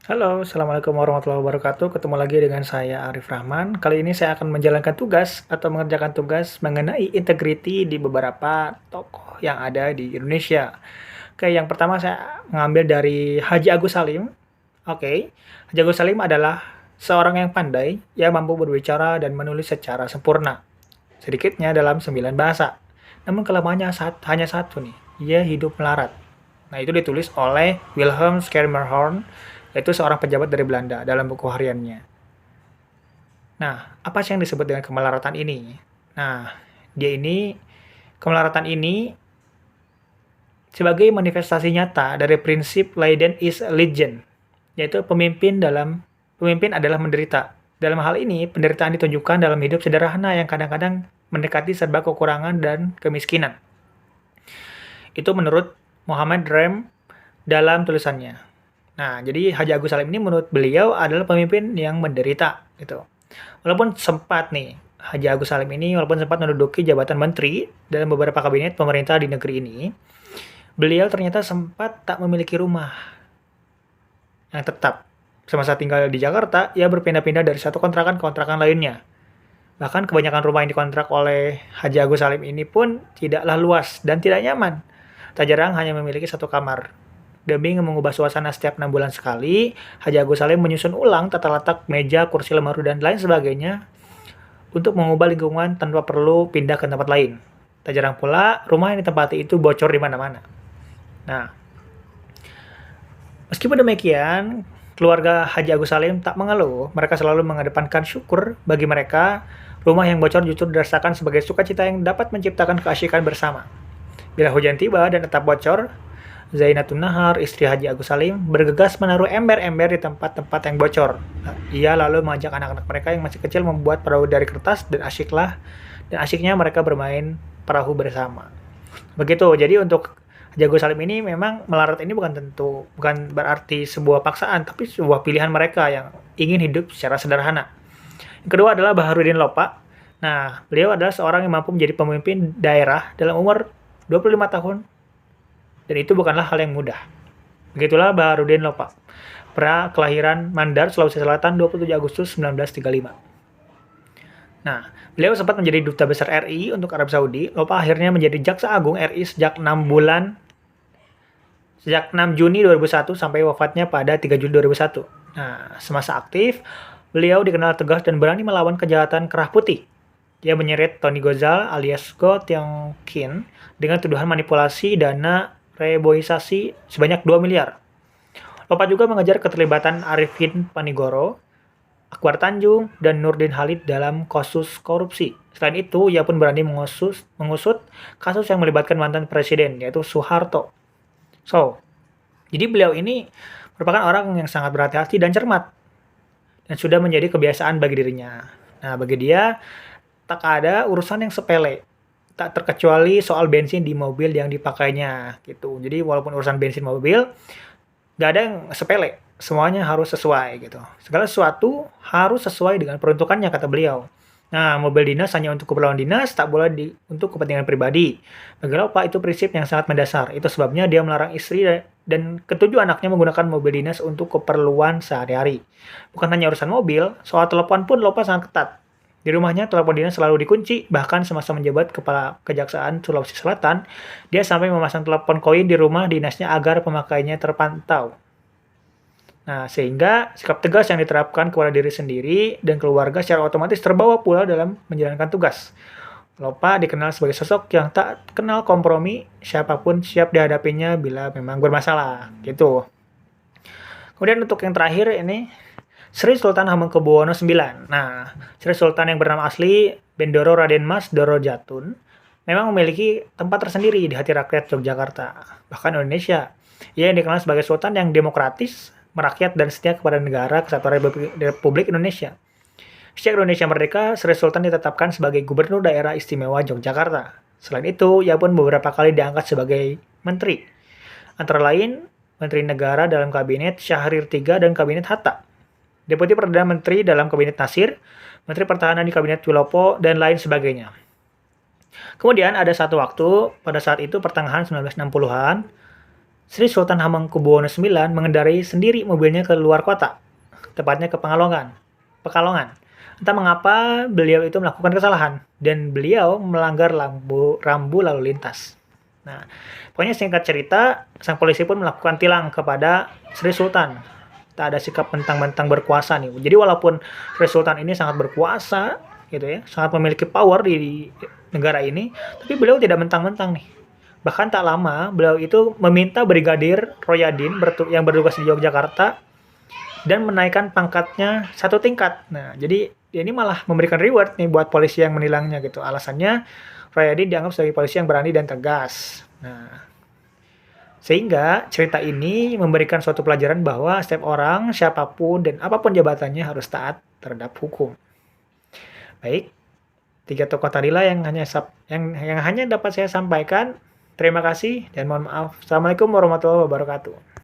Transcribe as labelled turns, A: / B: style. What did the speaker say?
A: Halo, Assalamualaikum warahmatullahi wabarakatuh. Ketemu lagi dengan saya Arif Rahman. Kali ini saya akan menjalankan tugas atau mengerjakan tugas mengenai integriti di beberapa tokoh yang ada di Indonesia. Oke, yang pertama saya mengambil dari Haji Agus Salim. Oke, Haji Agus Salim adalah seorang yang pandai yang mampu berbicara dan menulis secara sempurna. Sedikitnya dalam 9 bahasa. Namun kelemahannya hanya satu nih, ia hidup melarat. Nah, itu ditulis oleh Wilhelm Schermerhorn, yaitu seorang pejabat dari Belanda dalam buku hariannya. Nah, apa sih yang disebut dengan kemelaratan ini? Nah, kemelaratan ini sebagai manifestasi nyata dari prinsip Leiden is Legend, yaitu pemimpin adalah menderita. Dalam hal ini, penderitaan ditunjukkan dalam hidup sederhana yang kadang-kadang mendekati serba kekurangan dan kemiskinan. Itu menurut Muhammad Rem dalam tulisannya. Nah, jadi Haji Agus Salim ini menurut beliau adalah pemimpin yang menderita gitu. Walaupun sempat nih Haji Agus Salim ini walaupun sempat menduduki jabatan menteri dalam beberapa kabinet pemerintah di negeri ini, beliau ternyata sempat tak memiliki rumah yang tetap. Semasa tinggal di Jakarta, ia berpindah-pindah dari satu kontrakan ke kontrakan lainnya. Bahkan kebanyakan rumah yang dikontrak oleh Haji Agus Salim ini pun tidaklah luas dan tidak nyaman. Tak jarang hanya memiliki satu kamar. Demi mengubah suasana setiap 6 bulan sekali, Haji Agus Salim menyusun ulang tata letak meja, kursi lemari, dan lain sebagainya untuk mengubah lingkungan tanpa perlu pindah ke tempat lain. Tak jarang pula, rumah yang ditempati itu bocor di mana-mana. Nah, meskipun demikian, keluarga Haji Agus Salim tak mengeluh. Mereka selalu mengedepankan syukur bagi mereka. Rumah yang bocor justru dirasakan sebagai sukacita yang dapat menciptakan keasyikan bersama. Bila hujan tiba dan tetap bocor, Zainatun Nahar, istri Haji Agus Salim, bergegas menaruh ember-ember di tempat-tempat yang bocor. Ia lalu mengajak anak-anak mereka yang masih kecil membuat perahu dari kertas dan asyiknya mereka bermain perahu bersama. Begitu. Jadi untuk Haji Agus Salim ini memang melarat ini bukan berarti sebuah paksaan, tapi sebuah pilihan mereka yang ingin hidup secara sederhana. Yang kedua adalah Baharudin Lopa. Nah, beliau adalah seorang yang mampu menjadi pemimpin daerah dalam umur 25 tahun, dan itu bukanlah hal yang mudah. Begitulah Baharudin Lopa, pria kelahiran Mandar, Sulawesi Selatan 27 Agustus 1935. Nah, beliau sempat menjadi duta besar RI untuk Arab Saudi. Lopa akhirnya menjadi Jaksa Agung RI sejak 6 Juni 2001 sampai wafatnya pada 3 Juli 2001. Nah, semasa aktif, beliau dikenal tegas dan berani melawan kejahatan kerah putih. Dia menyeret Tony Gozal alias Go Tiong Kin dengan tuduhan manipulasi dana reboisasi sebanyak 2 miliar. Lopa juga mengejar keterlibatan Arifin Panigoro, Akbar Tanjung, dan Nurdin Halid dalam kasus korupsi. Selain itu, ia pun berani mengusut kasus yang melibatkan mantan presiden, yaitu Soeharto. Jadi beliau ini merupakan orang yang sangat berhati-hati dan cermat, dan sudah menjadi kebiasaan bagi dirinya. Nah, bagi dia, tak ada urusan yang sepele. Tak terkecuali soal bensin di mobil yang dipakainya gitu. Jadi walaupun urusan bensin mobil, nggak ada yang sepele. Semuanya harus sesuai gitu. Segala sesuatu harus sesuai dengan peruntukannya, kata beliau. Nah, mobil dinas hanya untuk keperluan dinas, tak boleh untuk kepentingan pribadi. Bagi Lopa itu prinsip yang sangat mendasar. Itu sebabnya dia melarang istri dan ketujuh anaknya menggunakan mobil dinas untuk keperluan sehari-hari. Bukan hanya urusan mobil, soal telepon pun Lopa sangat ketat. Di rumahnya, telepon dinas selalu dikunci. Bahkan semasa menjabat Kepala Kejaksaan Sulawesi Selatan, dia sampai memasang telepon koin di rumah dinasnya agar pemakainya terpantau. Nah, sehingga sikap tegas yang diterapkan kepada diri sendiri dan keluarga secara otomatis terbawa pula dalam menjalankan tugas. Lopa dikenal sebagai sosok yang tak kenal kompromi, siapapun siap dihadapinya bila memang bermasalah. Gitu. Kemudian untuk yang terakhir ini, Sri Sultan Hamengkubuwono IX. Nah, Sri Sultan yang bernama asli Bendoro Raden Mas Doro Jatun memang memiliki tempat tersendiri di hati rakyat Yogyakarta, bahkan Indonesia. Ia yang dikenal sebagai sultan yang demokratis, merakyat, dan setia kepada negara kesatuan Republik Indonesia. Sejak Indonesia merdeka, Sri Sultan ditetapkan sebagai Gubernur Daerah Istimewa Yogyakarta. Selain itu, ia pun beberapa kali diangkat sebagai menteri. Antara lain, Menteri Negara dalam Kabinet Syahrir III dan Kabinet Hatta. Deputi Perdana Menteri dalam Kabinet Nasir, Menteri Pertahanan di Kabinet Wilopo, dan lain sebagainya. Kemudian ada satu waktu, pada saat itu pertengahan 1960-an, Sri Sultan Hamengkubuwono IX mengendarai sendiri mobilnya ke luar kota, tepatnya ke Pekalongan. Entah mengapa beliau itu melakukan kesalahan dan beliau melanggar rambu lalu lintas. Nah, pokoknya singkat cerita, sang polisi pun melakukan tilang kepada Sri Sultan. Tak ada sikap mentang-mentang berkuasa nih. Jadi walaupun Sri Sultan ini sangat berkuasa, gitu ya, sangat memiliki power di negara ini, tapi beliau tidak mentang-mentang nih. Bahkan tak lama, beliau itu meminta Brigadir Royadin yang bertugas di Yogyakarta dan menaikkan pangkatnya satu tingkat. Nah, jadi ini malah memberikan reward nih buat polisi yang menilangnya gitu. Alasannya Royadin dianggap sebagai polisi yang berani dan tegas. Nah, sehingga cerita ini memberikan suatu pelajaran bahwa setiap orang, siapapun dan apapun jabatannya harus taat terhadap hukum. Baik, tiga tokoh tadilah yang hanya dapat saya sampaikan. Terima kasih dan mohon maaf. Assalamualaikum warahmatullahi wabarakatuh.